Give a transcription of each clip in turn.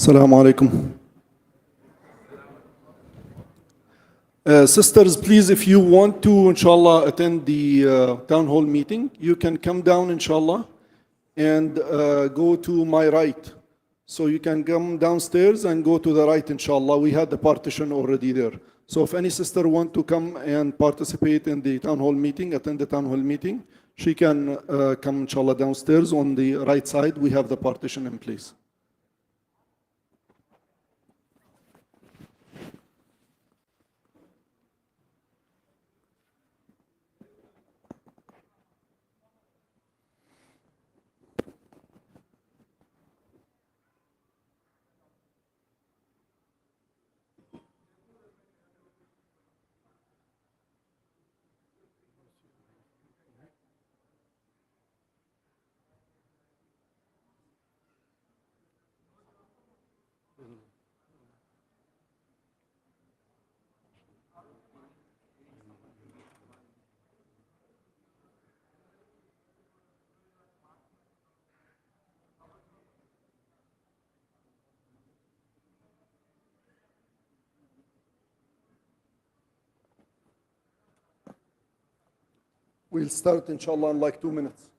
Assalamu alaikum. Sisters, please, if you want to, inshallah, attend the town hall meeting, you can come down, inshallah, and go to my right. So you can come downstairs and go to the right, inshallah. We had the partition already there. So if any sister want to come and participate in the town hall meeting, attend the town hall meeting, she can come, inshallah, downstairs on the right side. We have the partition in place. We'll start, inshallah, in like 2 minutes.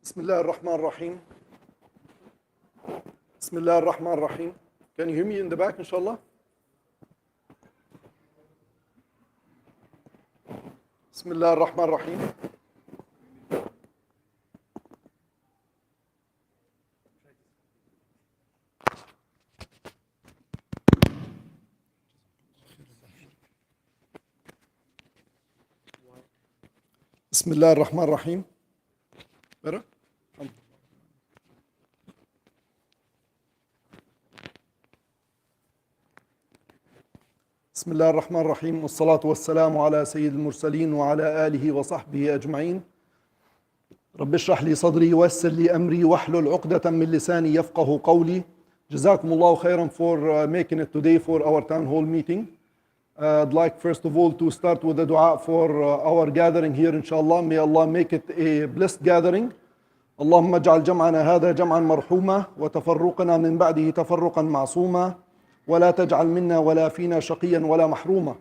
Bismillah ar-Rahman ar-Rahim. Bismillah ar-Rahman ar-Rahim. Can you hear me in the back, inshallah? Bismillah ar-Rahman ar-Rahim. Bismillah ar-Rahman ar-Rahim. Better? بسم الله الرحمن الرحيم والصلاة والسلام على سيد المرسلين وعلى آله وصحبه أجمعين رب اشرح لي صدري ويسر لي أمري واحلل عقدة من لساني يفقه قولي. جزاكم الله خيرا for making it today for our town hall meeting. I'd like first of all to start with a dua for our gathering here, inshallah. May Allah make it a blessed gathering. اللهم اجعل جمعنا هذا جمعا مرحوما وتفرقنا من بعده تفرقا معصوما ولا تجعل منا ولا فينا شقيا ولا محروما.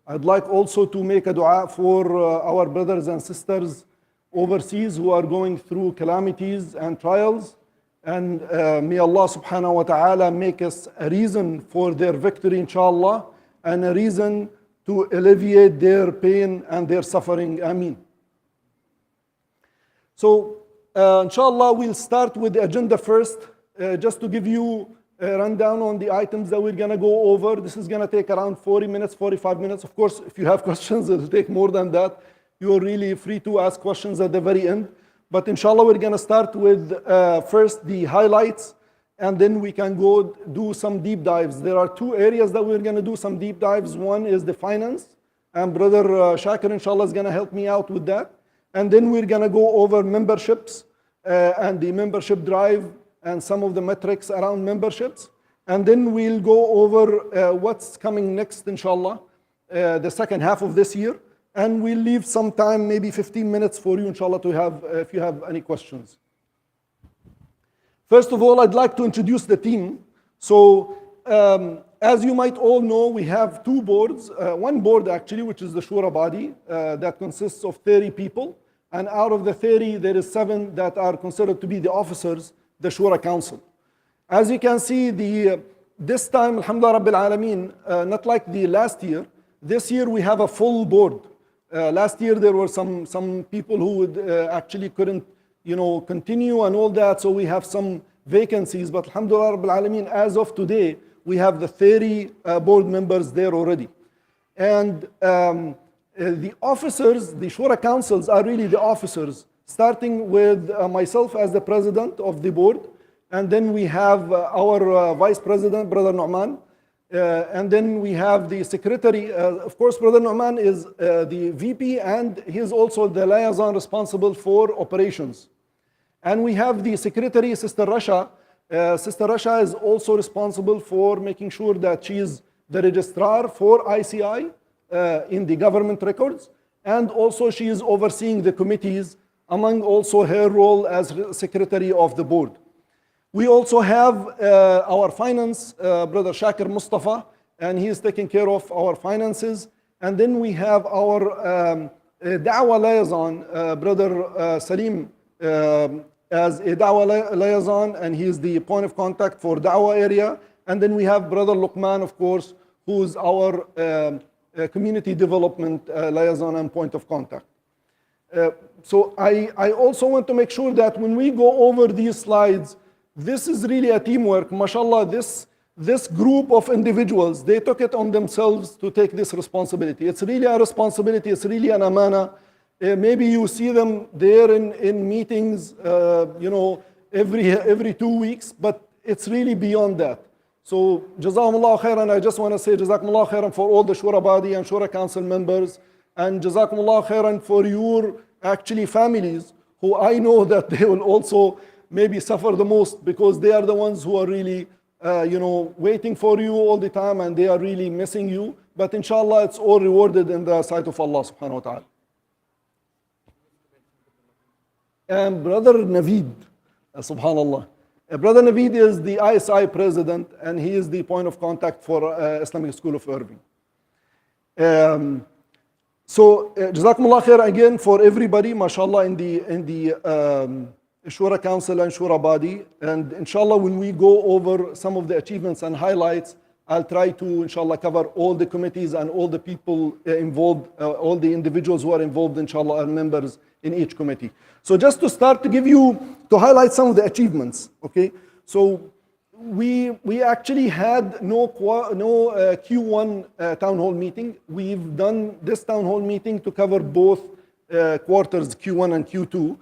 I'd like also to make a dua for our brothers and sisters overseas who are going through calamities and trials, and may Allah subhanahu wa ta'ala make us a reason for their victory, inshallah, and a reason to alleviate their pain and their suffering. Ameen. So inshallah, we'll start with the agenda first, just to give you a rundown on the items that we're going to go over. This is going to take around 40 minutes, 45 minutes. Of course, if you have questions, it'll take more than that. You're really free to ask questions at the very end. But inshallah, we're going to start with first the highlights, and then we can go do some deep dives. There are two areas that we're going to do some deep dives. One is the finance, and Brother Shakir, inshallah, is going to help me out with that. And then we're going to go over memberships and the membership drive and some of the metrics around memberships. And then we'll go over what's coming next, inshallah, the second half of this year. And we'll leave some time, maybe 15 minutes for you, inshallah, to have, if you have any questions. First of all, I'd like to introduce the team. So, as you might all know, we have two boards. One board, actually, which is the Shura body, that consists of 30 people. And out of the 30, there is 7 that are considered to be the officers, the Shura Council. As you can see, this time, alhamdulillah Rabbil Alameen, not like the last year, this year we have a full board. Last year there were some people who would, actually couldn't continue and all that, so we have some vacancies. But alhamdulillah Rabbil Alameen, as of today, we have the 30 board members there already. And the officers, the Shura councils are really the officers, starting with myself as the president of the board, and then we have our vice president, Brother Nu'man, and then we have the secretary. Of course, Brother Nu'man is the VP, and he is also the liaison responsible for operations. And we have the secretary, Sister Rasha. Sister Rasha is also responsible for making sure that she is the registrar for ICI in the government records, and also she is overseeing the committees, among also her role as secretary of the board. We also have our finance, Brother Shakir Mustafa, and he is taking care of our finances. And then we have our Da'wah liaison, Brother Salim, as a Da'wah liaison, and he is the point of contact for Da'wah area. And then we have Brother Luqman, of course, who is our community development liaison and point of contact. So I also want to make sure that when we go over these slides, this is really a teamwork. MashaAllah, this group of individuals, they took it on themselves to take this responsibility. It's really a responsibility, it's really an amana. Maybe you see them there in meetings, every 2 weeks, but it's really beyond that. So Jazakumullah khairan. I just want to say Jazakumullah khairan for all the Shura body and Shura council members, and Jazakumullah khairan for your actually families, who I know that they will also maybe suffer the most, because they are the ones who are really waiting for you all the time, and they are really missing you. But inshallah, it's all rewarded in the sight of Allah subhanahu wa ta'ala. And Brother Naveed, subhanallah. Brother Naveed is the ISI president, and he is the point of contact for Islamic School of Irving. So Jazakumullah khair again for everybody, mashallah, in the Shura Council and Shura body. And inshallah, when we go over some of the achievements and highlights, I'll try to inshallah cover all the committees and all the people involved, all the individuals who are involved, inshallah, are members in each committee. So just to start to highlight some of the achievements, okay? So we actually had no Q1 town hall meeting. We've done this town hall meeting to cover both quarters, Q1 and Q2.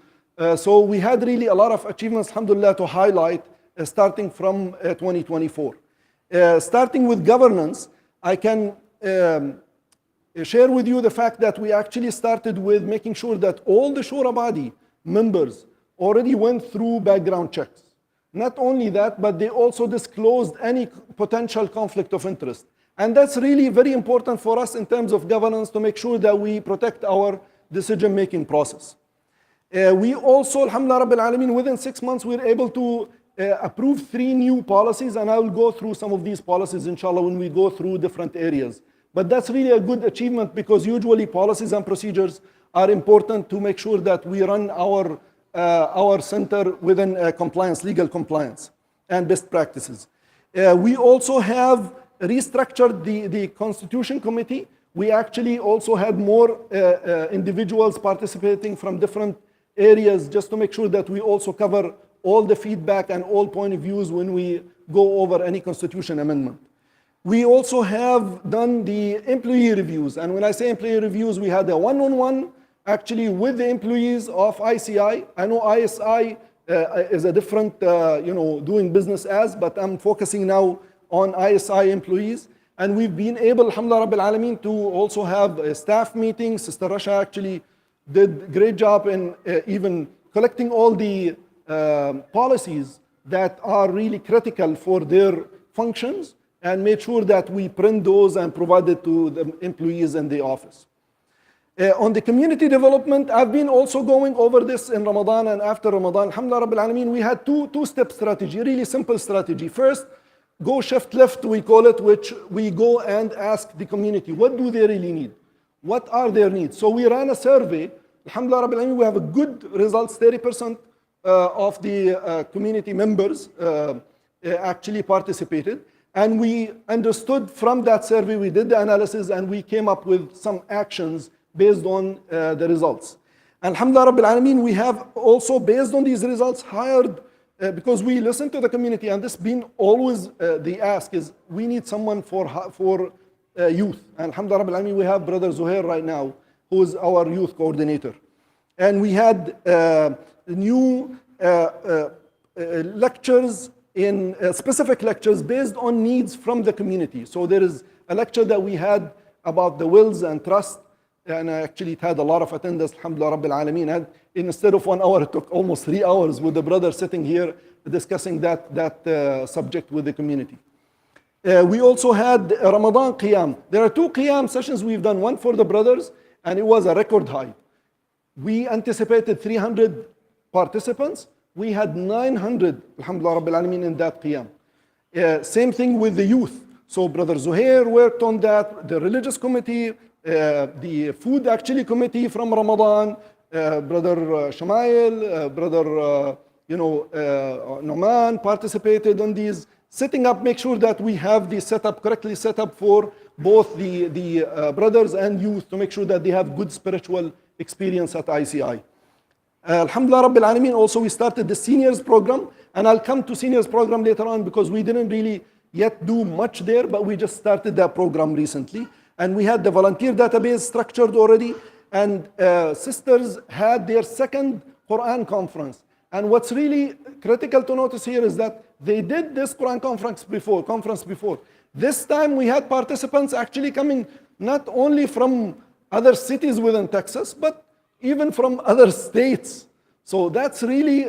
So we had really a lot of achievements, alhamdulillah, to highlight starting from 2024. Starting with governance, I can share with you the fact that we actually started with making sure that all the Shura body members already went through background checks. Not only that, but they also disclosed any potential conflict of interest. And that's really very important for us in terms of governance, to make sure that we protect our decision-making process. We also, alhamdulillah Rabbil Alameen, within 6 months, we were able to approve 3 new policies, and I will go through some of these policies, inshallah, when we go through different areas. But that's really a good achievement, because usually policies and procedures are important to make sure that we run our center within compliance, legal compliance, and best practices. We also have restructured the Constitution Committee. We actually also had more individuals participating from different areas, just to make sure that we also cover all the feedback and all point of views when we go over any constitution amendment. We also have done the employee reviews. And when I say employee reviews, we had a one-on-one actually with the employees of ICI. I know ISI is a different, doing business as, but I'm focusing now on ISI employees. And we've been able, alhamdulillah Rabbil Alameen, to also have a staff meeting. Sister Rasha actually did a great job in even collecting all the policies that are really critical for their functions, and made sure that we print those and provide it to the employees in the office. On the community development, I've been also going over this in Ramadan and after Ramadan. Alhamdulillah Rabbil Alameen, we had two-step strategy, really simple strategy. First, go shift left, we call it, which we go and ask the community, what do they really need? What are their needs? So we ran a survey. Alhamdulillah Rabbil Alameen, we have a good results. 30% of the community members actually participated. And we understood from that survey, we did the analysis, and we came up with some actions based on the results. Alhamdulillah Rabbil Alameen, we have also, based on these results, hired, because we listen to the community, and this been always the ask is, we need someone for youth. And Alhamdulillah Rabbil Alameen, we have Brother Zuhair right now, who is our youth coordinator. And we had new lectures, in specific lectures based on needs from the community. So there is a lecture that we had about the wills and trust, and actually it had a lot of attendance, Alhamdulillah Rabbil Alameen. And instead of 1 hour, it took almost 3 hours with the brother sitting here discussing that subject with the community. We also had Ramadan Qiyam. There are 2 Qiyam sessions we've done, one for the brothers, and it was a record high. We anticipated 300 participants. We had 900, Alhamdulillah Rabbil Alameen, in that Qiyam. Same thing with the youth. So Brother Zuhair worked on that, the religious committee, the food actually committee from Ramadan, Brother Shamail, Brother Noman participated on these, setting up, make sure that we have the setup correctly set up for both the brothers and youth, to make sure that they have good spiritual experience at ICI. Alhamdulillah Rabbil Alameen, also we started the seniors program, and I'll come to seniors program later on because we didn't really yet do much there, but we just started that program recently. And we had the volunteer database structured already, and sisters had their second Quran conference. And what's really critical to notice here is that they did this Quran conference before. This time we had participants actually coming not only from other cities within Texas, but even from other states. So that's really,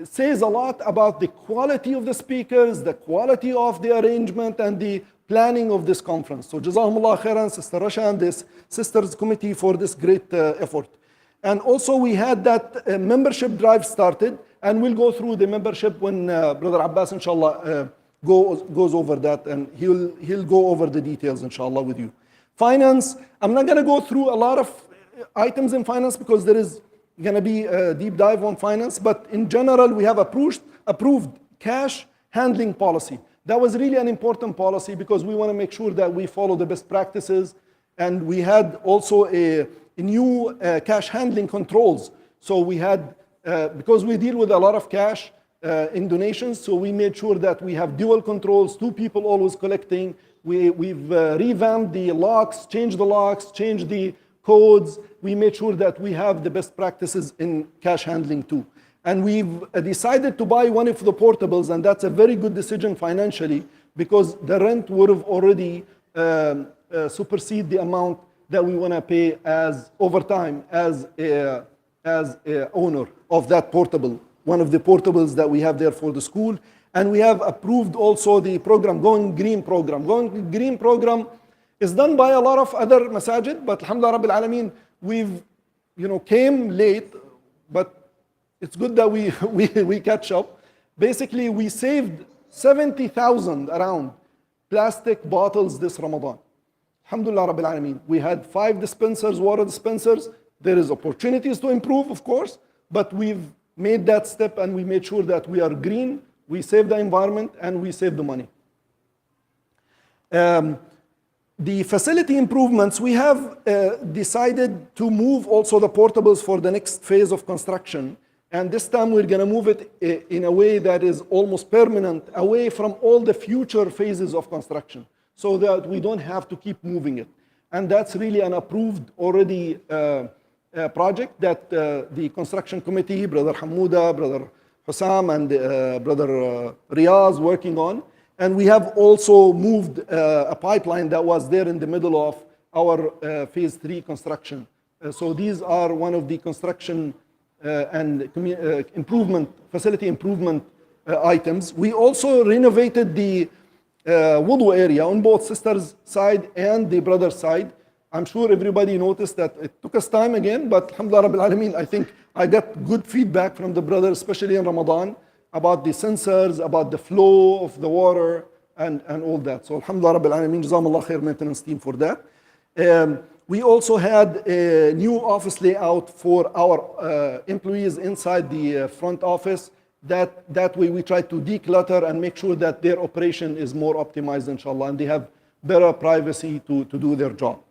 says a lot about the quality of the speakers, the quality of the arrangement, and the planning of this conference. So Jazakumullah khairan, Sister Rasha and this Sisters Committee for this great effort. And also we had that membership drive started, and we'll go through the membership when Brother Abbas, inshallah, goes over that, and he'll go over the details, inshallah, with you. Finance, I'm not going to go through a lot of items in finance because there is going to be a deep dive on finance, but in general, we have approved cash handling policy. That was really an important policy because we want to make sure that we follow the best practices, and we had also a new cash handling controls. So we had, because we deal with a lot of cash in donations, so we made sure that we have dual controls, 2 people always collecting. We've revamped the locks, changed the codes. We made sure that we have the best practices in cash handling too. And we've decided to buy one of the portables, and that's a very good decision financially because the rent would have already supersede the amount that we want to pay as over time as a owner of that portable, one of the portables that we have there for the school. And we have approved also the program, Going Green program. Going Green program is done by a lot of other masajid, but Alhamdulillah Rabbil Alameen, we've came late, but it's good that we catch up. Basically, we saved 70,000 around plastic bottles this Ramadan. Alhamdulillah Rabbil Alameen. We had 5 dispensers, water dispensers. There is opportunities to improve, of course, but we've made that step, and we made sure that we are green, we save the environment, and we save the money. The facility improvements, we have decided to move also the portables for the next phase of construction. And this time we're going to move it in a way that is almost permanent, away from all the future phases of construction, so that we don't have to keep moving it. And that's really an approved already project that the construction committee, Brother Hamouda, Brother Hussam, and Brother Riyaz working on. And we have also moved a pipeline that was there in the middle of our phase 3 construction. So these are one of the construction and facility improvement items. We also renovated the wudu area on both sisters' side and the brother's side. I'm sure everybody noticed that it took us time again, but Alhamdulillah Rabbil Alameen, I think I got good feedback from the brothers, especially in Ramadan, about the sensors, about the flow of the water, and all that. So Alhamdulillah Rabbil Alameen, Jazakumullah khair maintenance team for that. We also had a new office layout for our employees inside the front office. That way we try to declutter and make sure that their operation is more optimized, inshallah, and they have better privacy to do their job.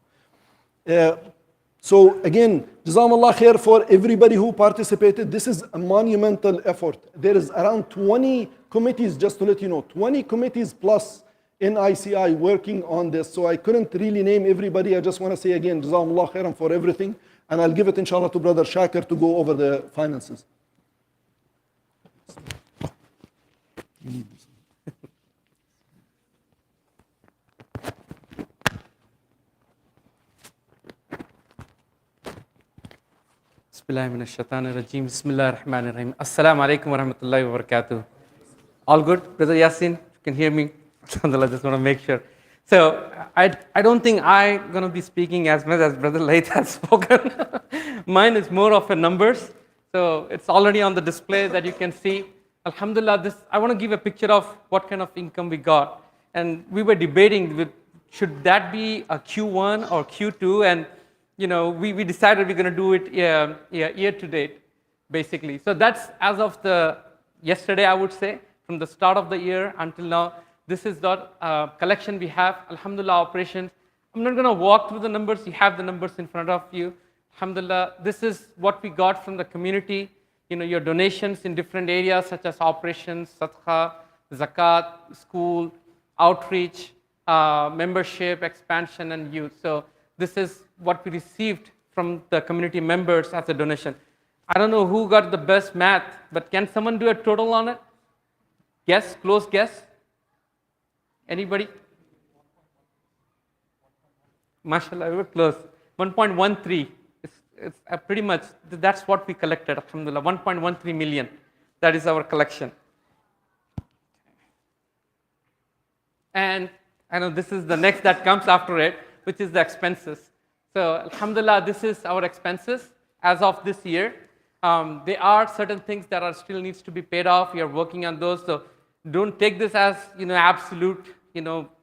So again, Jazakumullah khair for everybody who participated. This is a monumental effort. There is around 20 committees, just to let you know, 20 committees plus in ICI working on this. So I couldn't really name everybody. I just want to say again, Jazakumullah khairan for everything. And I'll give it inshallah to Brother Shakir to go over the finances. Bismillahirrahmanirrahim. Bismillahirrahmanirrahim. Assalamu alaikum wa rahmatullahi wa barakatuh. All good? Brother Yasin, you can hear me? Alhamdulillah, just want to make sure. So, I don't think I'm going to be speaking as much as Brother Laith has spoken. Mine is more of a numbers. So, it's already on the display that you can see. Alhamdulillah, I want to give a picture of what kind of income we got. And we were debating, should that be a Q1 or Q2? And we decided we're going to do it year to date, basically. So that's as of yesterday, I would say, from the start of the year until now. This is the collection we have. Alhamdulillah, operations. I'm not going to walk through the numbers. You have the numbers in front of you. Alhamdulillah, this is what we got from the community. Your donations in different areas such as operations, sadaqah, zakat, school, outreach, membership, expansion, and youth. So this is what we received from the community members as a donation. I don't know who got the best math, but can someone do a total on it? Guess, close guess? Anybody? MashaAllah, we were close. 1.13. It's pretty much, that's what we collected, alhamdulillah, 1.13 million. That is our collection. And I know this is the next that comes after it, which is the expenses. So, alhamdulillah, this is our expenses as of this year. There are certain things that are still needs to be paid off. We are working on those. So, don't take this as absolute,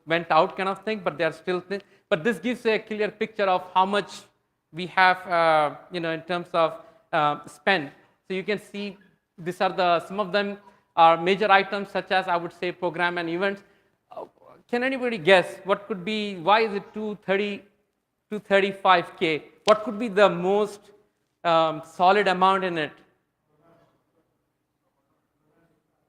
went out kind of thing. But there are still things. But this gives a clear picture of how much we have, in terms of spend. So you can see these are some of them are major items such as I would say program and events. Can anybody guess what could be? Why is it 235K? What could be the most solid amount in it?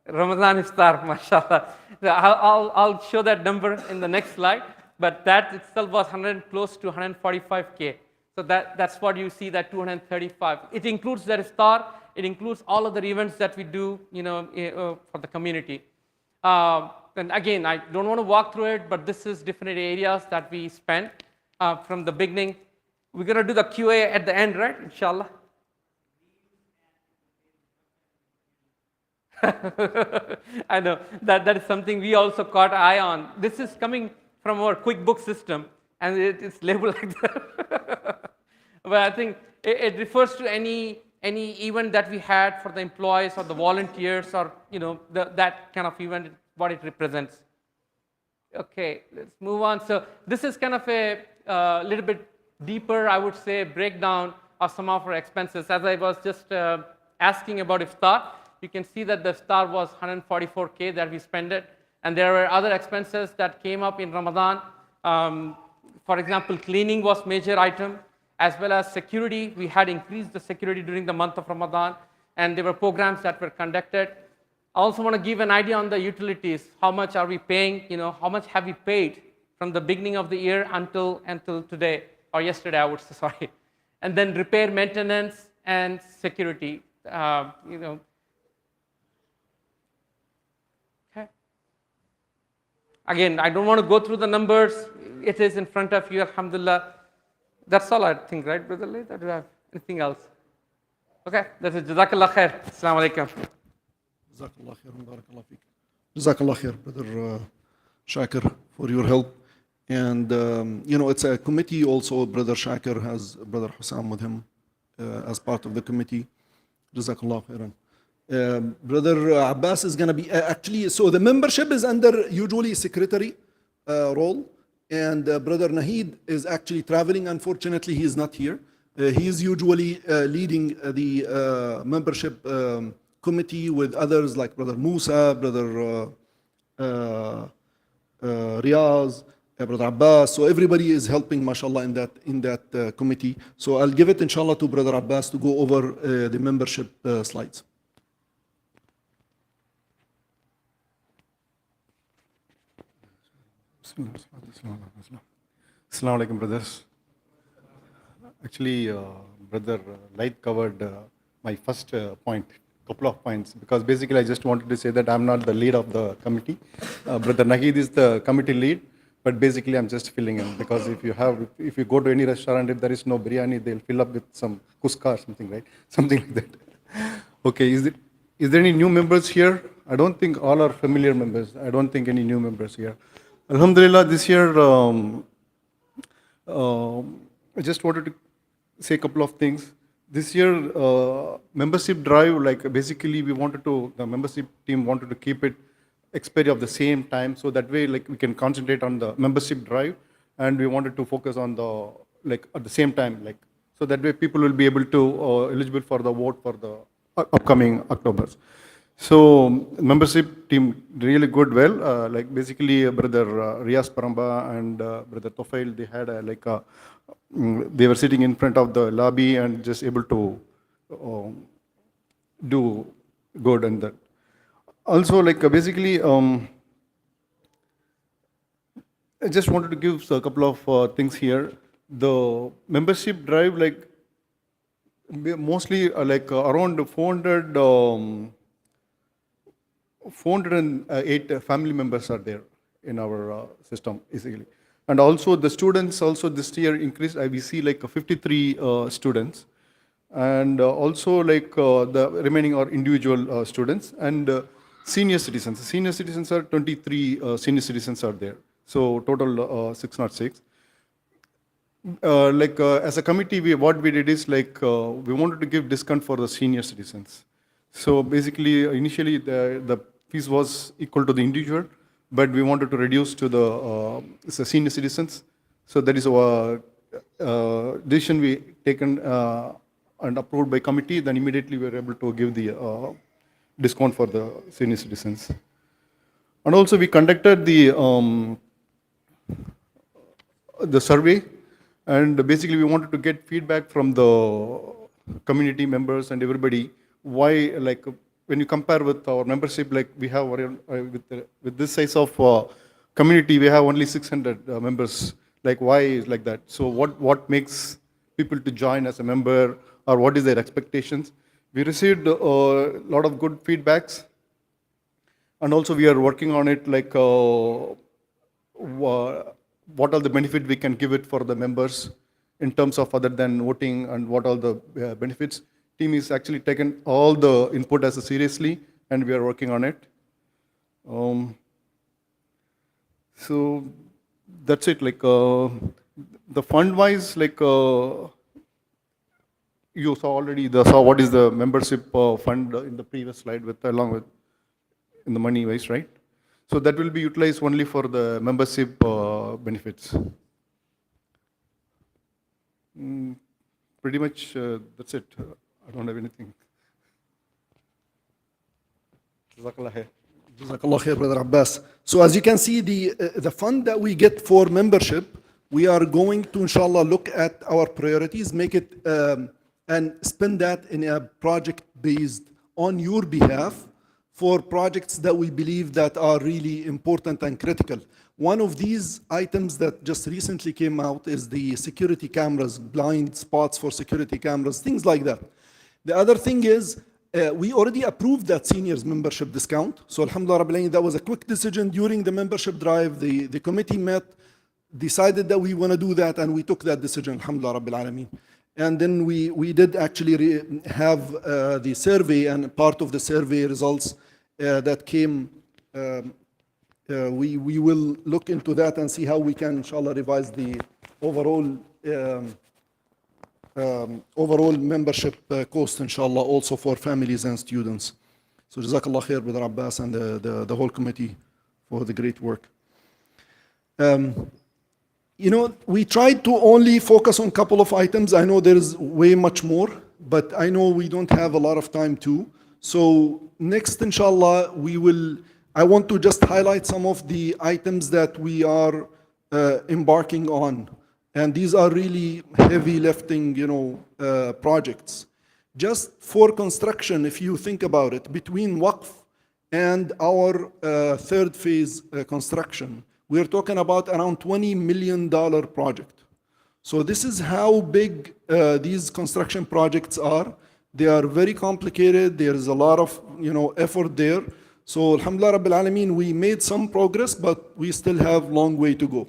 Ramadan iftar, mashallah. I'll show that number in the next slide. But that itself was close to 145K. So that's what you see, that 235. It includes the iftar. It includes all other events that we do, for the community. And again, I don't want to walk through it, but this is different areas that we spent from the beginning. We're going to do the QA at the end, right? Inshallah. I know that is something we also caught eye on. This is coming from our QuickBooks system, and it's labeled like that. But I think it refers to any event that we had for the employees or the volunteers, or that kind of event, what it represents. Okay, let's move on. So this is kind of a little bit deeper, I would say, breakdown of some of our expenses. As I was just asking about iftar, you can see that the iftar was 144K that we spent it. And there were other expenses that came up in Ramadan. For example, cleaning was major item, as well as security. We had increased the security during the month of Ramadan, and there were programs that were conducted. I also want to give an idea on the utilities. How much are we paying? How much have we paid from the beginning of the year until today, or yesterday, I would say, sorry. And then repair, maintenance, and security. Okay. Again, I don't want to go through the numbers. It is in front of you, alhamdulillah. That's all I think, right, Brother Lee? Do you have anything else? Okay, that's it. Jazakallah khair. Assalamu alaikum. Jazakallah khair, barakallah feek. Jazakallah khair, Brother Shakir, for your help. And, it's a committee also. Brother Shakir has Brother Hussam with him as part of the committee. Jazakallah khairan. Brother Abbas is going to be, actually, so the membership is under usually secretary role. And Brother Nahid is actually traveling. Unfortunately, he is not here. He is usually leading the membership committee with others like Brother Musa, Brother Riaz, Brother Abbas. So everybody is helping, mashallah, in that committee. So I'll give it, inshallah, to Brother Abbas to go over the membership slides. Assalamu alaikum, brothers. Actually, Brother Light covered my first couple of points, because basically I just wanted to say that I'm not the lead of the committee. Brother Nahid is the committee lead, but basically I'm just filling in, because if you go to any restaurant, if there is no biryani, they'll fill up with some kuska or something, right? Something like that. Okay, is there any new members here? I don't think all are familiar members. I don't think any new members here. Alhamdulillah, this year, I just wanted to say a couple of things. This year, membership drive, like basically the membership team wanted to keep it expiry of the same time, so that way like we can concentrate on the membership drive, and we wanted to focus on the, like at the same time, like, so that way people will be able to eligible for the vote for the upcoming October. So membership team really good well. Like basically Brother Riaz Paramba and Brother Tofail, they had they were sitting in front of the lobby and just able to do good and that. Also, like basically, I just wanted to give a couple of things here. The membership drive, like mostly around 408 family members are there in our system, basically. And also the students also this year increased. We see like 53 students. And also like the remaining are individual students and senior citizens. Senior citizens are 23 senior citizens are there. So total 606. As a committee, what we did is like we wanted to give discount for the senior citizens. So basically, initially the fees was equal to the individual, but we wanted to reduce to the senior citizens. So that is our decision we taken and approved by committee. Then immediately we were able to give the discount for the senior citizens. And also we conducted the survey, and basically we wanted to get feedback from the community members and everybody. Why, like, when you compare with our membership, like we have with this size of community, we have only 600 members. Like, why is like that? So what makes people to join as a member, or what is their expectations? We received a lot of good feedbacks, and also we are working on it, like what are the benefits we can give it for the members in terms of other than voting, and what are the benefits. Team is actually taken all the input as seriously, and we are working on it. So that's it. Like the fund-wise, like you saw already what is the membership fund in the previous slide along with in the money-wise, right? So that will be utilized only for the membership benefits. Pretty much that's it. I don't have anything. Jazakallah khair. Jazakallah khair, Brother Abbas. So as you can see, the fund that we get for membership, we are going to, inshallah, look at our priorities, make it and spend that in a project based on your behalf for projects that we believe that are really important and critical. One of these items that just recently came out is the security cameras, blind spots for security cameras, things like that. The other thing is, we already approved that seniors membership discount. So alhamdulillah Rabbil Alameen, that was a quick decision during the membership drive. The committee met, decided that we want to do that, and we took that decision, alhamdulillah Rabbil Alameen. And then we did actually have the survey, and part of the survey results that came, we will look into that and see how we can, inshallah, revise the overall membership cost, inshallah, also for families and students. So Jazakallah khair, Brother Abbas, and the whole committee for the great work. You know, we tried to only focus on a couple of items. I know there is way much more, but I know we don't have a lot of time too. So next, inshallah, I want to just highlight some of the items that we are embarking on. And these are really heavy lifting, projects. Just for construction, if you think about it, between Waqf and our third phase construction, we're talking about around $20 million project. So this is how big these construction projects are. They are very complicated. There is a lot of effort there. So alhamdulillah Rabbil Alameen, we made some progress, but we still have long way to go.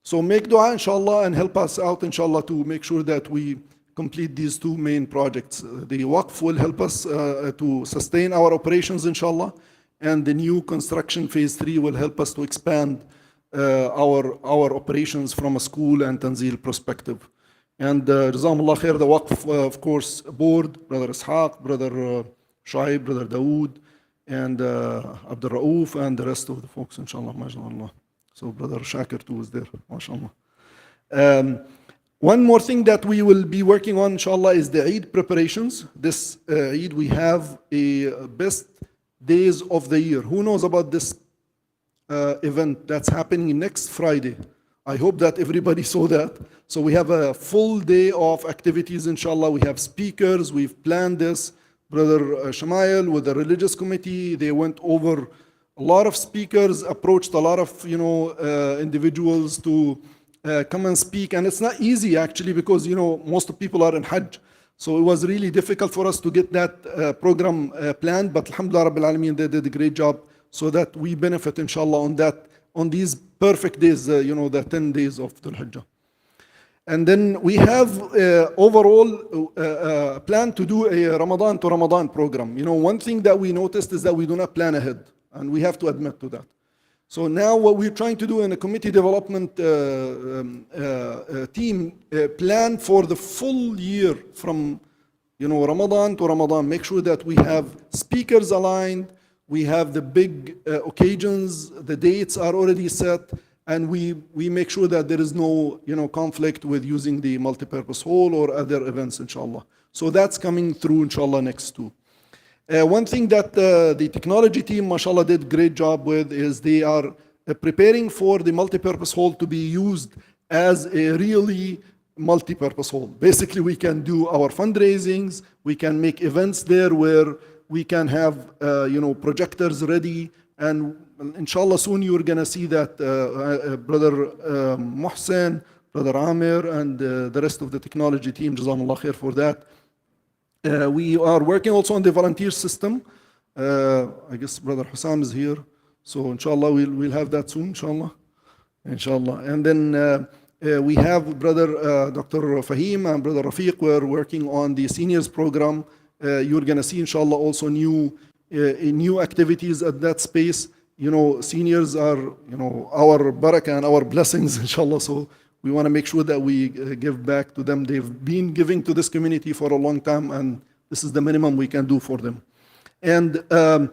So make dua inshallah and help us out inshallah to make sure that we complete these two main projects. The Waqf will help us to sustain our operations inshallah, and the new construction phase 3 will help us to expand our operations from a school and Tanzil perspective. And Jazakumullah khair, the Waqf, of course, board, Brother Ishaq, Brother Shuaib, Brother Dawood, and Abdul Rauf, and the rest of the folks, inshallah, mashallah. So Brother Shakir too is there, mashallah. One more thing that we will be working on, inshallah, is the Eid preparations. This Eid, we have a best days of the year. Who knows about this event that's happening next Friday? I hope that everybody saw that. So we have a full day of activities, inshallah. We have speakers, we've planned this. Brother Shamail with the religious committee, they went over a lot of speakers, approached a lot of individuals to come and speak. And it's not easy actually because most of people are in Hajj. So it was really difficult for us to get that program planned, but alhamdulillah Rabbil Alameen, they did a great job so that we benefit inshallah on these perfect days, the 10 days of Dhul Hijjah. And then we have overall plan to do a Ramadan to Ramadan program. One thing that we noticed is that we do not plan ahead, and we have to admit to that. So now what we're trying to do in a committee development team, plan for the full year from Ramadan to Ramadan, make sure that we have speakers aligned, we have the big occasions, the dates are already set, and we make sure that there is no conflict with using the multipurpose hall or other events, inshallah. So that's coming through, inshallah, next too. One thing that the technology team, mashallah, did great job with is they are preparing for the multipurpose hall to be used as a really multipurpose hall. Basically, we can do our fundraisings, we can make events there where we can have projectors ready, and inshallah soon you're gonna see that Brother Muhsin, Brother Amir, and the rest of the technology team, Jazakumullah khair for that. We are working also on the volunteer system. I guess Brother Hussam is here, so inshallah we'll have that soon, inshallah. And then we have Brother Dr. Fahim and Brother Rafiq. We're working on the seniors program. You're gonna see inshallah also new activities at that space. Seniors are our barakah and our blessings, inshallah. So we want to make sure that we give back to them. They've been giving to this community for a long time, and this is the minimum we can do for them. And at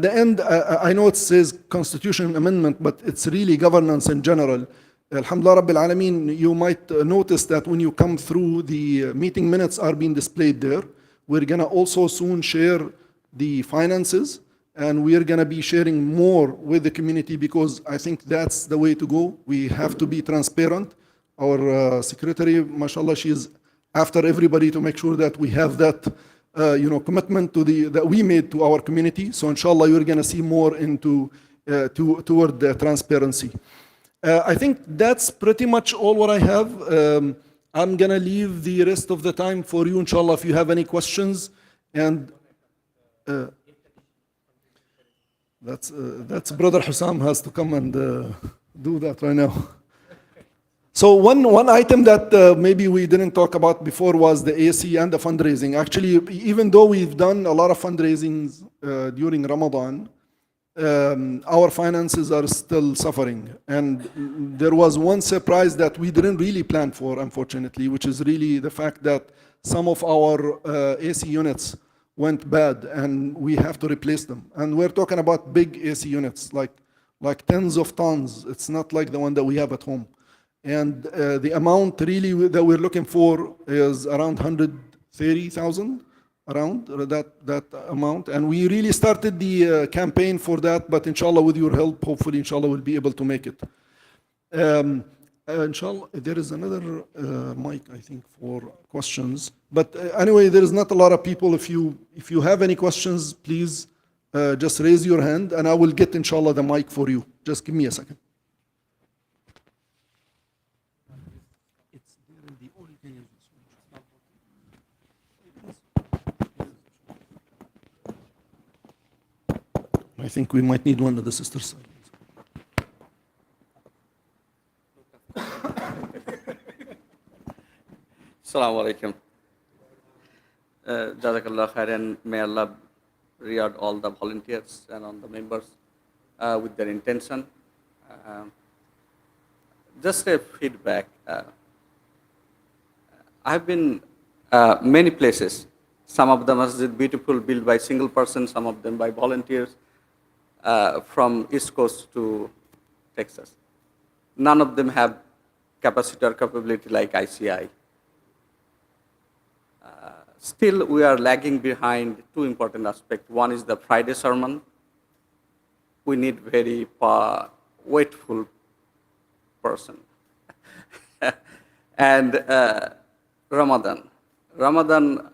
the end, I know it says constitution amendment, but it's really governance in general. Alhamdulillah Rabbil Alameen, you might notice that when you come through, the meeting minutes are being displayed there. We're gonna also soon share the finances, and we are going to be sharing more with the community because I think that's the way to go. We have to be transparent. Our secretary, mashallah, she is after everybody to make sure that we have that commitment that we made to our community. So inshallah, you're going to see more into toward the transparency. I think that's pretty much all what I have. I'm going to leave the rest of the time for you, inshallah, if you have any questions. And that's Brother Hussam has to come and do that right now. So one item that maybe we didn't talk about before was the AC and the fundraising. Actually, even though we've done a lot of fundraisings during Ramadan, our finances are still suffering. And there was one surprise that we didn't really plan for, unfortunately, which is really the fact that some of our AC units went bad and we have to replace them. And we're talking about big AC units, like tens of tons. It's not like the one that we have at home. And the amount really that we're looking for is around 130,000, around that amount. And we really started the campaign for that, but inshallah with your help, hopefully inshallah we'll be able to make it. Inshallah, there is another mic, I think, for questions. But anyway, there is not a lot of people. If you have any questions, please just raise your hand, and I will get, inshallah, the mic for you. Just give me a second. It's there in the auditorium. I think we might need one of the sisters. Assalamu alaikum. Jazakallah khairan. May Allah reward all the volunteers and all the members with their intention. Just a feedback. I've been many places. Some of the masjid beautiful, built by single person, some of them by volunteers from East Coast to Texas. None of them have capacity or capability like ICI. Still, we are lagging behind two important aspects. One is the Friday sermon. We need very waitful person. And Ramadan. Ramadan,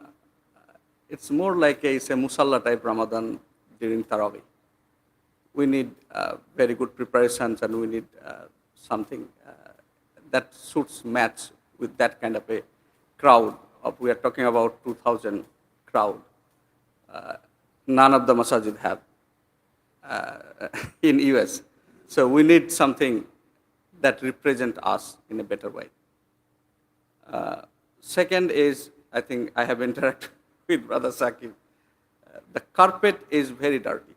it's more like it's a musalla type Ramadan during Tarawih. We need very good preparations, and we need something that suits match with that kind of a crowd. We are talking about 2,000 crowd. None of the masajid have in US. So we need something that represent us in a better way. Second is, I think I have interacted with Brother Saqib. The carpet is very dirty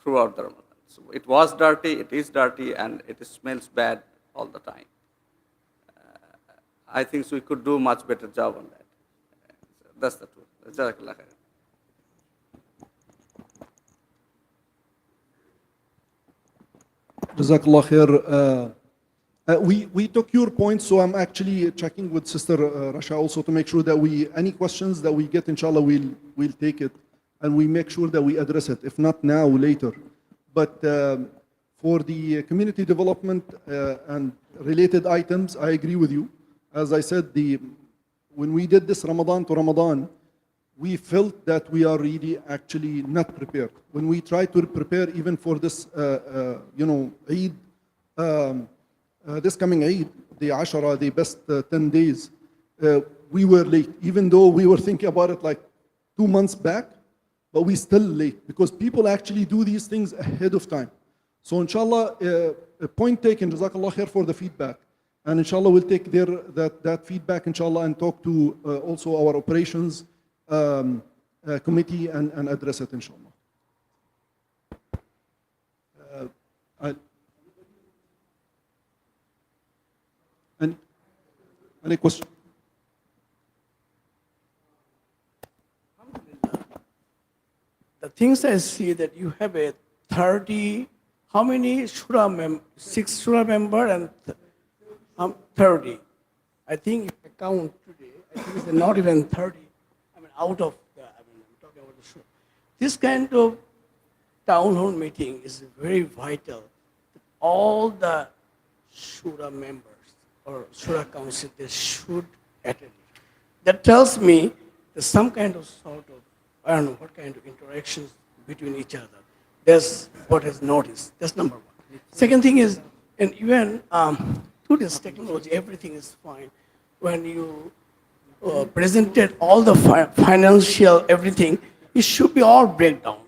throughout the Ramadan. So it was dirty, it is dirty, and it smells bad all the time. I think we could do much better job on that. That's the truth. Jazakallah khair. Jazakallah khair. We took your point, so I'm actually checking with Sister Rasha also to make sure that any questions that we get, inshallah, we'll take it, and we make sure that we address it. If not now, later. But for the community development and related items, I agree with you. As I said, when we did this Ramadan to Ramadan, we felt that we are really actually not prepared. When we tried to prepare even for this, Eid, this coming Eid, the Ashara, the best 10 days, we were late. Even though we were thinking about it like 2 months back, but we still late because people actually do these things ahead of time. So inshallah, a point taken, Jazakallah khair for the feedback. And inshallah, we'll take that feedback, inshallah, and talk to also our operations committee and address it, inshallah. Any question? The things I see that you have a 30, how many shura 6 shura member and 30. I think if I count today, I think it's not even 30. I mean, out of the, I'm talking about the shura. This kind of town hall meeting is very vital. All the shura members or shura council, they should attend it. That tells me there's some kind of sort of, I don't know what kind of interactions between each other. That's what is noticed. That's number one. Second thing is, and even today's technology, everything is fine. When you presented all the financial everything, it should be all breakdown.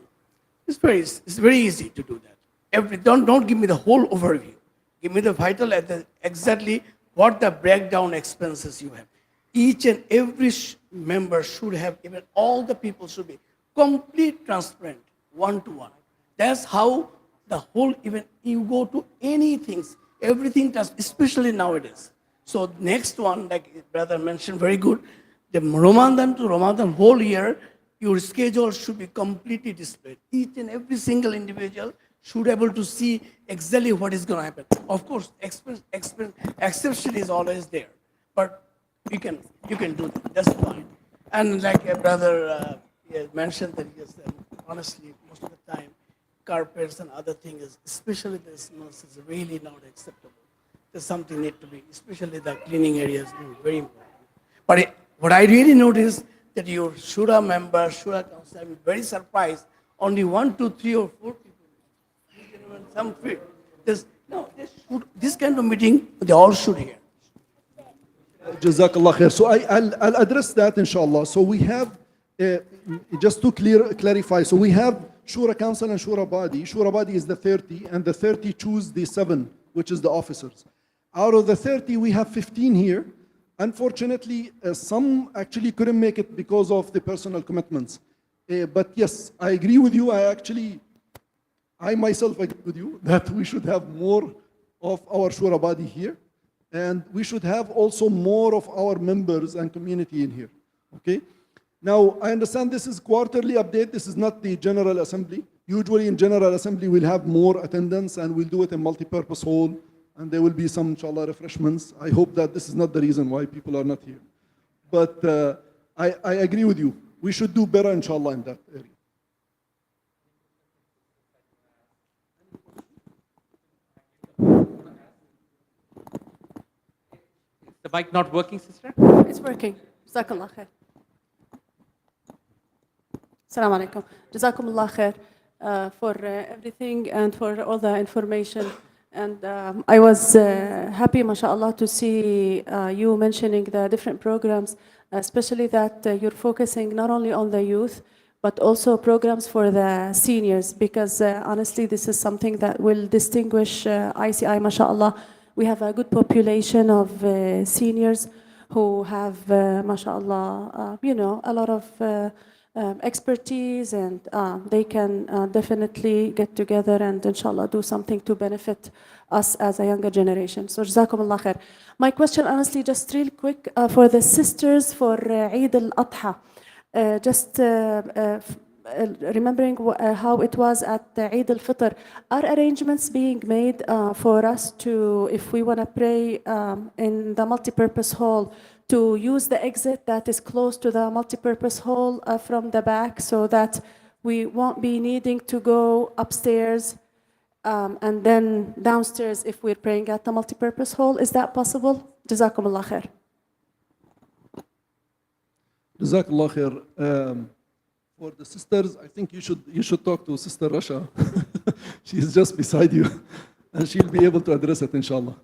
It's very easy to do that. Don't give me the whole overview. Give me the vital exactly what the breakdown expenses you have. Each and every member should have, even all the people should be complete transparent, one-to-one. That's how the whole, even you go to anything, everything, especially nowadays. So next one, like brother mentioned, very good. The Ramadan to Ramadan whole year, your schedule should be completely displayed. Each and every single individual should be able to see exactly what is going to happen. Of course, exception is always there, but you can do that. That's fine. And like a brother mentioned that yes, honestly, most of the time, carpets and other things, especially the smells, is really not acceptable. there's something need to be, especially the cleaning areas, very important. But what I really noticed that your Shura member, Shura council, I'm very surprised. Only 1, 2, 3, or 4 people. Some fit. There's, no, this kind of meeting, they all should hear. Jazakallah khair. So I'll address that inshallah. So we have, just to clarify, so we have Shura Council and Shura Body. Shura Body is the 30, and the 30 choose the 7, which is the officers. Out of the 30, we have 15 here. Unfortunately, some actually couldn't make it because of the personal commitments. But yes, I agree with you. I myself agree with you that we should have more of our Shura Body here. And we should have also more of our members and community in here, okay? Now, I understand this is quarterly update. This is not the General Assembly. Usually in General Assembly, we'll have more attendance and we'll do it in multi-purpose hall, and there will be some, inshallah, refreshments. I hope that this is not the reason why people are not here. But I agree with you. We should do better, inshallah, in that area. The mic not working, sister? It's working. Jazakallah khair. Assalamu alaikum. Jazakumullah khair for everything and for all the information. And I was happy, mashallah, to see you mentioning the different programs, especially that you're focusing not only on the youth, but also programs for the seniors, because honestly, this is something that will distinguish ICI, mashallah. We have a good population of seniors who have, mashallah, a lot of expertise, and they can definitely get together and inshallah do something to benefit us as a younger generation. So jazakumullah khair. My question, honestly, just real quick, for the sisters for Eid al-Adha, just remembering how it was at Eid al-Fitr, are arrangements being made for us to, if we want to pray in the multipurpose hall, to use the exit that is close to the multipurpose hall from the back, so that we won't be needing to go upstairs and then downstairs if we're praying at the multipurpose hall? Is that possible? Jazakumullah khair. Jazakallah khair. For the sisters, I think you should talk to Sister Rasha. She is just beside you, and she'll be able to address it, inshallah.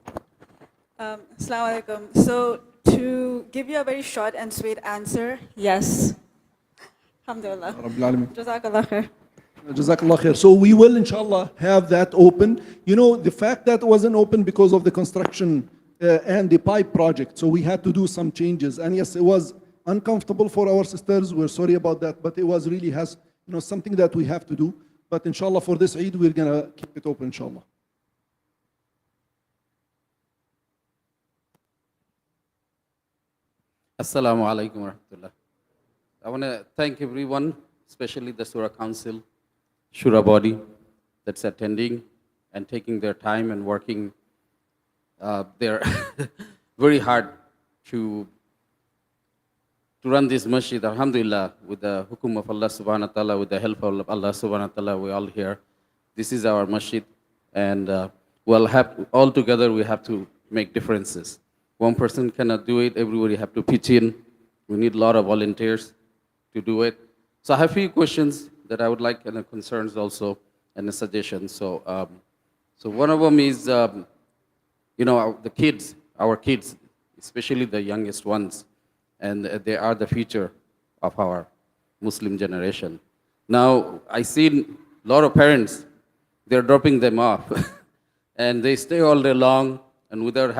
Assalamu alaikum. So, to give you a very short and sweet answer, yes. Alhamdulillah. Jazakallah khair. Jazakallah khair. So we will, inshallah, have that open. You know, the fact that it wasn't open because of the construction and the pipe project, so we had to do some changes. And yes, it was uncomfortable for our sisters. We're sorry about that, but it was really something that we have to do. But inshallah, for this Eid, we're gonna keep it open, inshallah. Assalamu alaikum wa rahmatullah. I want to thank everyone, especially the Surah Council, Shura body that's attending and taking their time and working they're very hard to run this masjid. Alhamdulillah, with the hukum of Allah subhanahu wa ta'ala, with the help of Allah subhanahu wa ta'ala, we're all here. This is our masjid, and all together we have to make differences. One person cannot do it, everybody have to pitch in. We need a lot of volunteers to do it. So I have a few questions that I would like, and concerns also, and a suggestion. So one of them is, the kids, our kids, especially the youngest ones, and they are the future of our Muslim generation. Now, I see a lot of parents, they're dropping them off, and they stay all day long, and without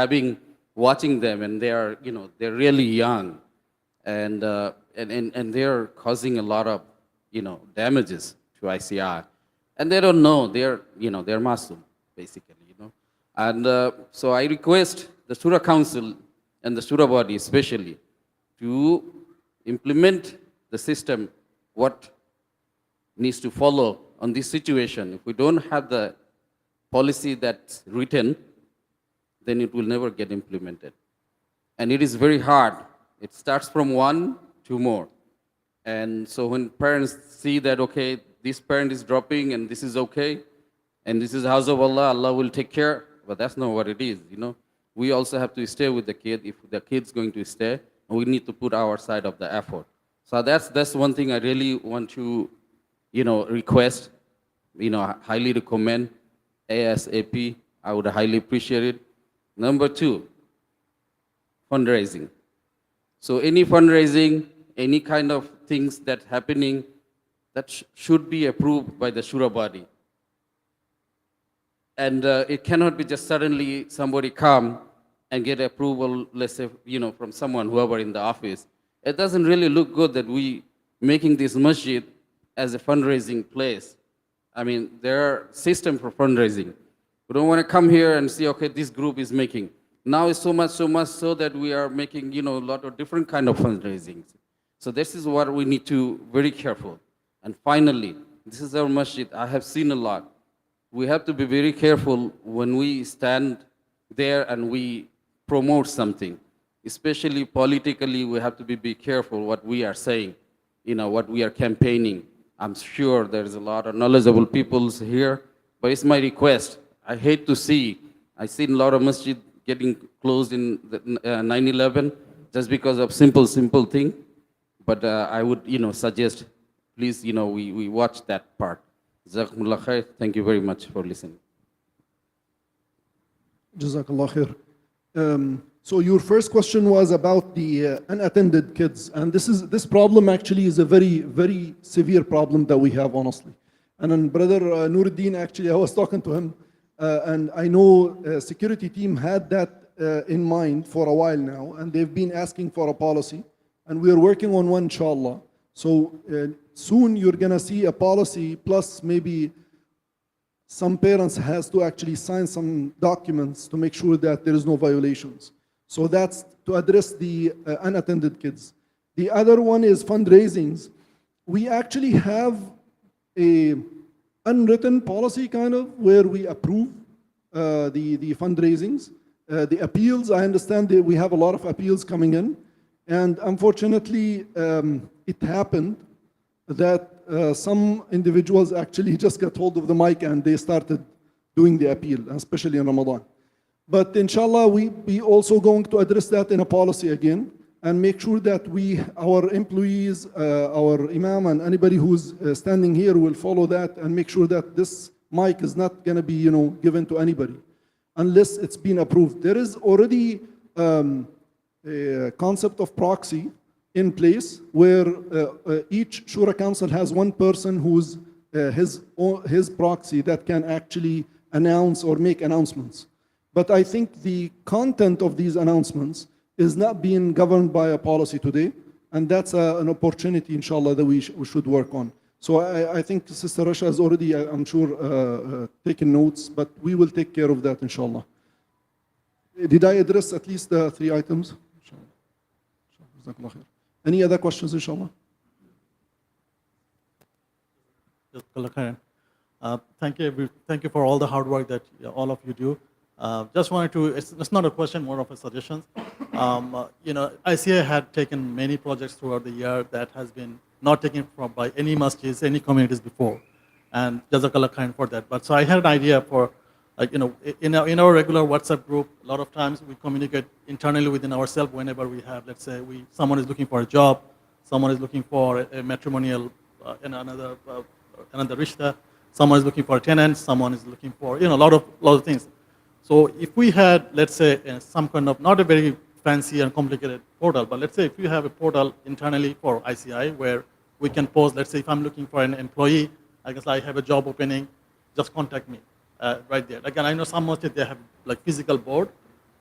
watching them, and they're really young, and they're causing a lot of, damages to ICI, and they don't know, they're Muslim, basically, And so I request the Surah Council and the Surah body especially to implement the system, what needs to follow on this situation. If we don't have the policy that's written, then it will never get implemented. And it is very hard. It starts from one to more. And so when parents see that, okay, this parent is dropping and this is okay, and this is the house of Allah, Allah will take care, but that's not what it is, we also have to stay with the kid. If the kid's going to stay, we need to put our side of the effort. So that's one thing I really want to, request, highly recommend ASAP. I would highly appreciate it. Number two, fundraising. So any fundraising, any kind of things that happening, that should be approved by the Shura body. And it cannot be just suddenly somebody come and get approval, let's say, from someone, whoever in the office. It doesn't really look good that we making this masjid as a fundraising place. I mean, there are systems for fundraising. We don't want to come here and see, okay, this group is making. Now it's so much so that we are making, a lot of different kind of fundraising. So this is what we need to very careful. And finally, this is our masjid. I have seen a lot. We have to be very careful when we stand there and we promote something. Especially politically, we have to be careful what we are saying, what we are campaigning. I'm sure there's a lot of knowledgeable people here, but it's my request. I hate to see, I've seen a lot of masjid getting closed in 9/11 just because of simple thing. But I would, suggest, please, we watch that part. Jazakumullah khair. Thank you very much for listening. Jazakallah khair. So your first question was about the unattended kids, and this problem actually is a very, very severe problem that we have, honestly. And then Brother Nuruddin, actually, I was talking to him, and I know security team had that in mind for a while now, and they've been asking for a policy, and we are working on one, inshallah. So soon you're gonna see a policy, plus maybe some parents has to actually sign some documents to make sure that there is no violations. So that's to address the unattended kids. The other one is fundraisings. We actually have a unwritten policy kind of where we approve the fundraisings. The appeals, I understand that we have a lot of appeals coming in. And unfortunately, it happened that some individuals actually just got hold of the mic and they started doing the appeal, especially in Ramadan. But inshallah, we also going to address that in a policy again and make sure that our employees, our imam and anybody who's standing here will follow that and make sure that this mic is not going to be, given to anybody unless it's been approved. There is already a concept of proxy in place where each Shura Council has one person who's his proxy that can actually announce or make announcements. But I think the content of these announcements is not being governed by a policy today, and that's an opportunity, inshallah, that we should work on. So I think Sister Rasha has already, I'm sure, taken notes, but we will take care of that, inshallah. Did I address at least the 3 items? Inshallah. Any other questions, inshallah? Thank you for all the hard work that all of you do. Just wanted to, it's not a question, more of a suggestion. ICI had taken many projects throughout the year that has been not taken by any masjids, any communities before. And Jazakallah khair for that. But so I had an idea for, in our regular WhatsApp group, a lot of times we communicate internally within ourselves whenever we have, let's say, someone is looking for a job, someone is looking for a matrimonial, another rishta, someone is looking for a tenant, someone is looking for, a lot of things. So if we had, let's say, some kind of, not a very fancy and complicated portal, but let's say if you have a portal internally for ICI where we can post, let's say if I'm looking for an employee, I guess I have a job opening, just contact me right there. Again, I know some masjid, they have like physical board,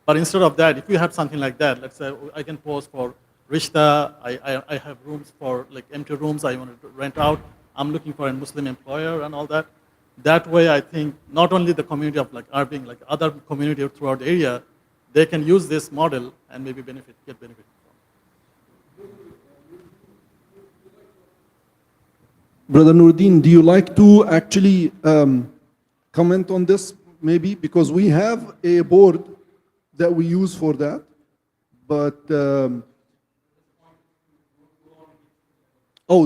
but instead of that, if you have something like that, let's say I can post for rishta, I have rooms for like empty rooms I want to rent out, I'm looking for a Muslim employer and all that. That way, I think not only the community of like Irving, like other community throughout the area, they can use this model and maybe get benefit from. Brother Nuruddin, do you like to actually comment on this maybe? Because we have a board that we use for that, but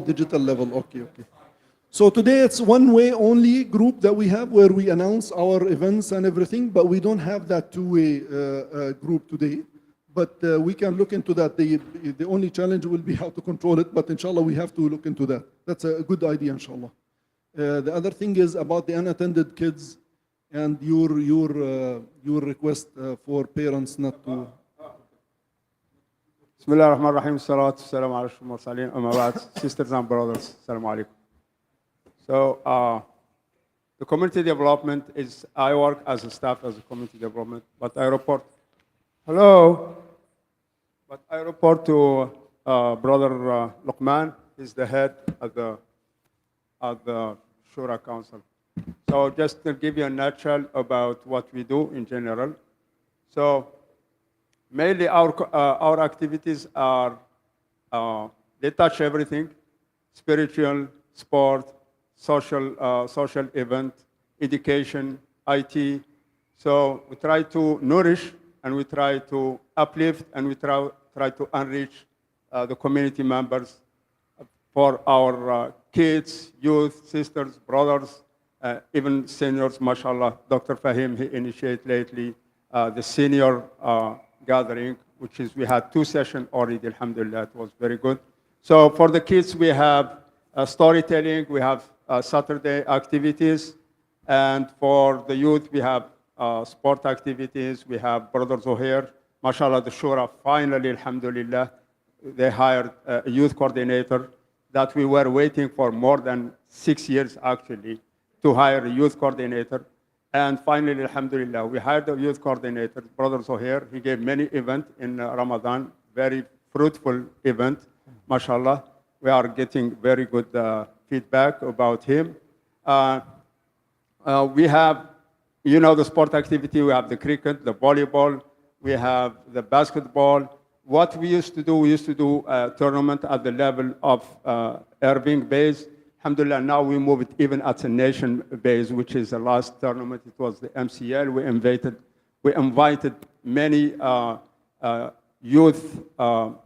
digital level, okay. So today it's one way only group that we have where we announce our events and everything, but we don't have that two-way group today. But we can look into that. The only challenge will be how to control it, but inshallah we have to look into that. That's a good idea, inshallah. The other thing is about the unattended kids and your request for parents not to. بسم الله الرحمن الرحيم الصلاة والسلام على أشرف المرسلين أما بعد sisters and brothers السلام عليكم. So the community development is, I work as a staff as a community development, but I report, hello, but I report to brother Luqman, he's the head of the Shura Council. So just to give you a nutshell about what we do in general. So mainly our activities are, they touch everything, spiritual, sport, social event, education, IT. So we try to nourish and we try to uplift and we try to enrich the community members for our kids, youth, sisters, brothers, even seniors, mashallah. Dr. Fahim, he initiated lately the senior gathering, which is, we had 2 sessions already, alhamdulillah, it was very good. So for the kids, we have storytelling, we have Saturday activities, and for the youth, we have sport activities, we have Brother Zohair, mashallah, the Shura, finally, alhamdulillah, they hired a youth coordinator that we were waiting for more than 6 years, actually, to hire a youth coordinator. And finally, alhamdulillah, we hired a youth coordinator, Brother Zohair. He gave many events in Ramadan, very fruitful event, mashallah. We are getting very good feedback about him. We have, you know, the sport activity. We have the cricket, the volleyball. We have the basketball. What we used to do a tournament at the level of Irving base. Alhamdulillah, now we move it even at a nation base, which is the last tournament. It was the MCL. We invited many youth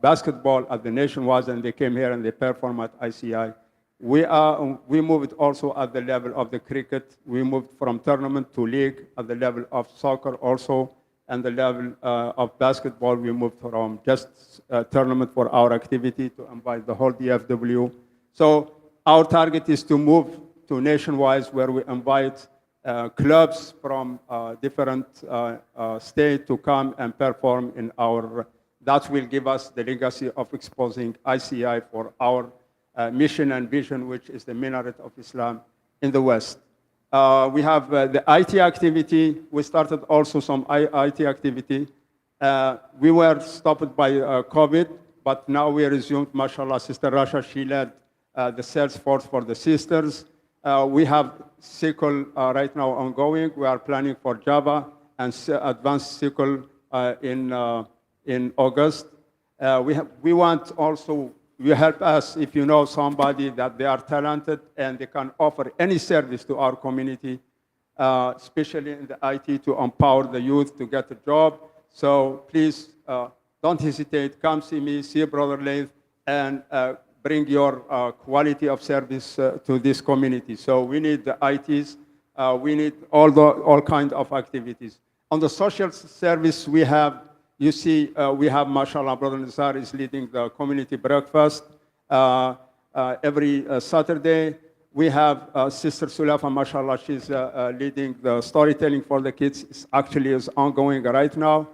basketball at the nationwide, and they came here and they performed at ICI. We moved also at the level of the cricket. We moved from tournament to league at the level of soccer also, and the level of basketball, we moved from just a tournament for our activity to invite the whole DFW. So our target is to move to nationwide, where we invite clubs from different states to come and perform in our. That will give us the legacy of exposing ICI for our mission and vision, which is the minaret of Islam in the West. We have the IT activity. We started also some IT activity. We were stopped by COVID, but now we resumed, mashallah. Sister Rasha, she led the sales force for the sisters. We have SQL right now ongoing. We are planning for Java and advanced SQL in August. We want also, you help us if you know somebody that they are talented and they can offer any service to our community, especially in the IT, to empower the youth to get a job. So please don't hesitate. Come see me, see Brother Laith, and bring your quality of service to this community. So we need the ITs. We need all kinds of activities. On the social service, we have, you see, we have, mashallah, Brother Nizar is leading the community breakfast every Saturday. We have Sister Sulafa, mashallah, she's leading the storytelling for the kids. It's actually is ongoing right now.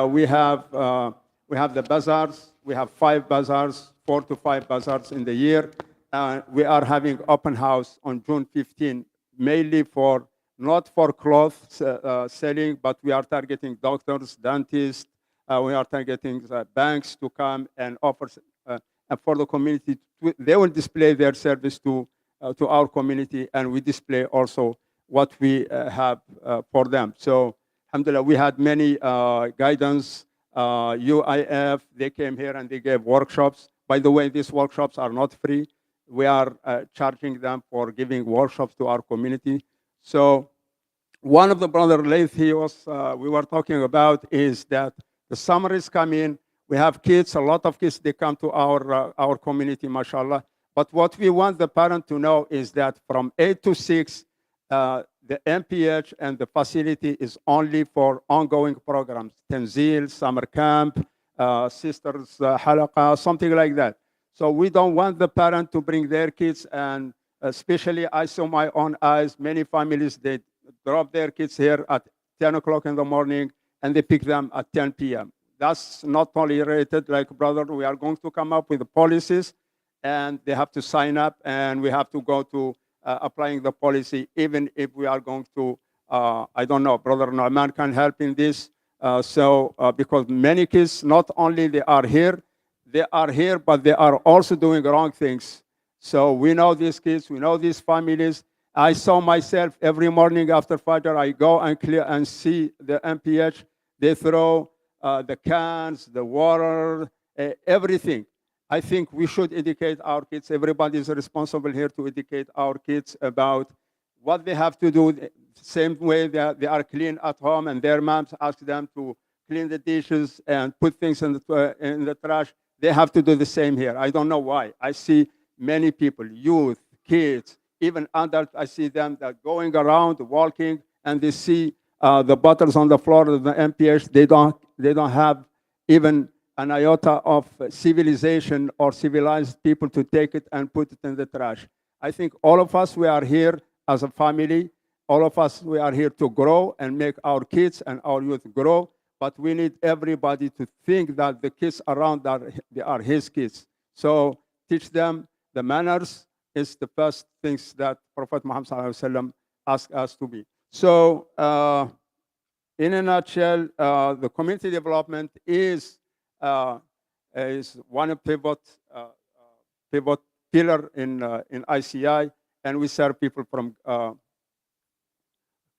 We have the bazaars. We have 5 bazaars, 4 to 5 bazaars in the year. We are having open house on June 15, mainly for, not for clothes selling, but we are targeting doctors, dentists. We are targeting banks to come and offer for the community. They will display their service to our community, and we display also what we have for them. So, alhamdulillah, we had many guidance. UIF, they came here and they gave workshops. By the way, these workshops are not free. We are charging them for giving workshops to our community. So one of the Brother Laith we were talking about is that the summer is coming. We have kids, a lot of kids, they come to our community, mashallah. But what we want the parent to know is that from 8 to 6, the MPH and the facility is only for ongoing programs, Tanzil, summer camp, sisters halaqa, something like that. So we don't want the parent to bring their kids, and especially I saw my own eyes, many families, they drop their kids here at 10 o'clock in the morning and they pick them at 10 p.m. That's not tolerated. Like, brother, we are going to come up with the policies, and they have to sign up, and we have to go to applying the policy, even if we are going to, I don't know, Brother Nu'man can help in this. Because many kids, not only they are here, but they are also doing wrong things. So we know these kids, we know these families. I saw myself every morning after Fajr, I go and clear and see the MPH. They throw the cans, the water, everything. I think we should educate our kids. Everybody is responsible here to educate our kids about what they have to do. The same way they are clean at home, and their moms ask them to clean the dishes and put things in the trash. They have to do the same here. I don't know why. I see many people, youth, kids, even adults, I see them that going around, walking, and they see the bottles on the floor of the MPH. They don't have even an iota of civilization or civilized people to take it and put it in the trash. I think all of us, we are here as a family. All of us, we are here to grow and make our kids and our youth grow. But we need everybody to think that the kids around they are his kids. So teach them the manners is the first things that Prophet Muhammad ﷺ asked us to be. So in a nutshell, the community development is one pivot pillar in ICI, and we serve people from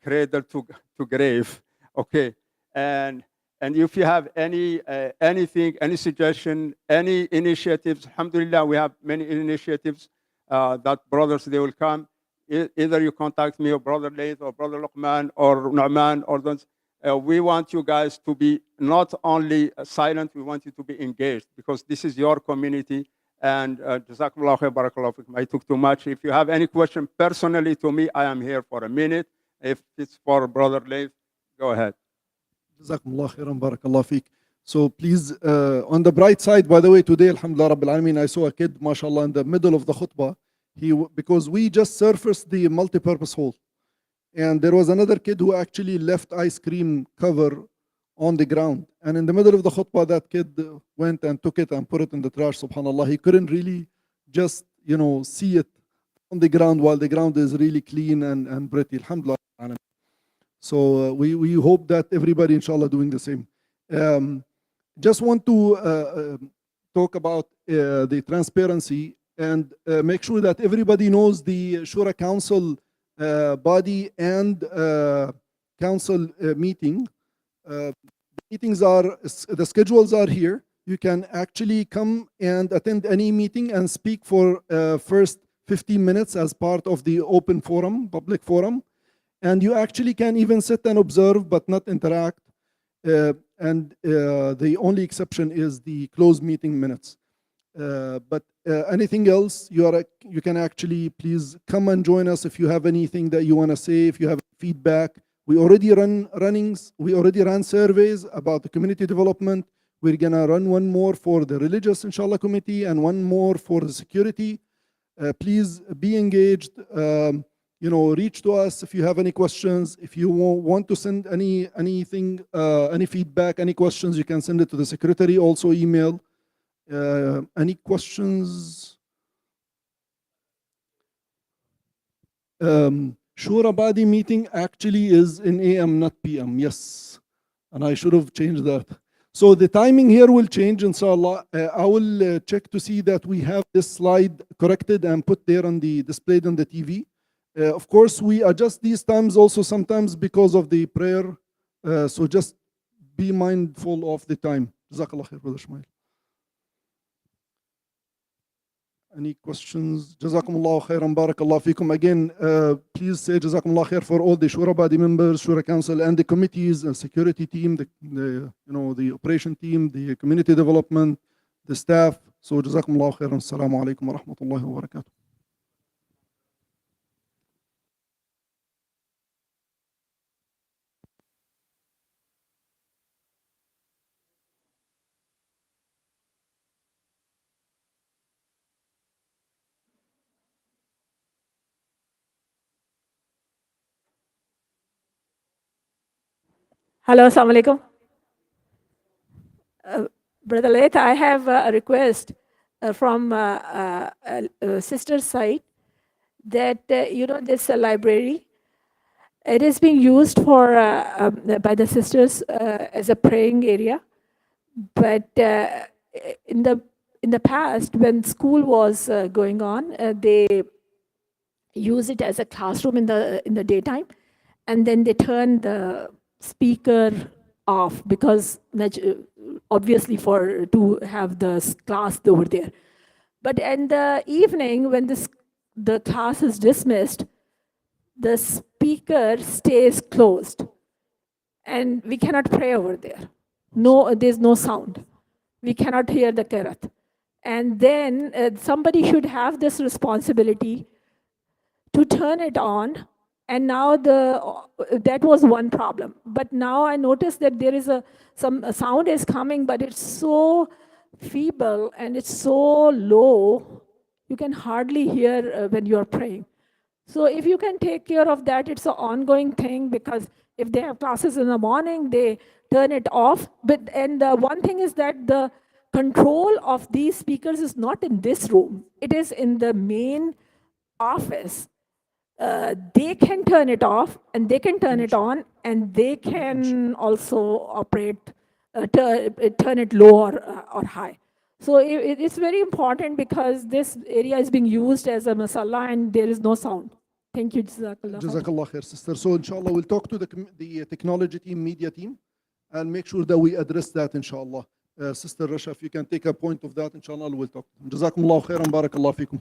cradle to grave. Okay, and if you have anything, any suggestion, any initiatives, alhamdulillah, we have many initiatives that brothers, they will come. Either you contact me or Brother Laith or Brother Luqman or Nu'man or those. We want you guys to be not only silent, we want you to be engaged, because this is your community. And Jazakumullah khair, barakallahu fikum. I took too much. If you have any question personally to me, I am here for a minute. If it's for Brother Laith, go ahead. Jazakumullah khairan, barakallah feek. So please, on the bright side, by the way, today, alhamdulillah rabbil alameen, I saw a kid, mashallah, in the middle of the khutbah. Because we just surfaced the multi-purpose hall. And there was another kid who actually left ice cream cover on the ground. And in the middle of the khutbah, that kid went and took it and put it in the trash, subhanAllah. He couldn't really just, see it on the ground while the ground is really clean and pretty, alhamdulillah. So we hope that everybody, inshallah, doing the same. Just want to talk about the transparency and make sure that everybody knows the Shura Council body and council meeting. The schedules are here. You can actually come and attend any meeting and speak for first 15 minutes as part of the open forum, public forum. And you actually can even sit and observe but not interact. And the only exception is the closed meeting minutes. But anything else, you can actually please come and join us if you have anything that you want to say, if you have feedback. We already ran surveys about the community development. We're gonna run one more for the religious, inshallah, committee, and one more for the security. Please be engaged. Reach to us if you have any questions. If you want to send anything, any feedback, any questions, you can send it to the secretary. Also email. Any questions? Shura Badi meeting actually is in AM, not PM. Yes, and I should have changed that. So the timing here will change, inshallah. I will check to see that we have this slide corrected and put there on displayed on the TV. Of course, we adjust these times also sometimes because of the prayer. So just be mindful of the time. Jazakallah khair, Brother Shmail. Any questions? Jazakumullah khairan, barakallah fikum. Again, please say Jazakumullah khair for all the Shura Badi members, Shura Council, and the committees, the security team, the operation team, the community development, the staff. So جزاكم الله خيرا. السلام عليكم ورحمة الله وبركاته. Hello, Assalamu alaikum. Brother Laith, I have a request from sister's side that, this library, it is being used for by the sisters as a praying area. But in the past, when school was going on, they use it as a classroom in the daytime, and then they turn the speaker off because obviously to have the class over there. But in the evening, when the class is dismissed, the speaker stays closed, and we cannot pray over there. No, there's no sound. We cannot hear the qiraat. And then somebody should have this responsibility to turn it on. And now that was one problem. But now I noticed that there is some sound is coming, but it's so feeble and it's so low, you can hardly hear when you're praying. So if you can take care of that, it's an ongoing thing, because if they have classes in the morning, they turn it off. And the one thing is that the control of these speakers is not in this room. It is in the main office. They can turn it off and they can turn it on, and they can also operate, turn it low or high. So it's very important, because this area is being used as a masala and there is no sound. Thank you. Jazakallah. Jazakallah khair, sister. So inshallah, we'll talk to the technology team, media team, and make sure that we address that, inshallah. Sister Rasha, if you can take a point of that, inshallah, we'll talk. Jazakumullah khairan, barakallah fikum.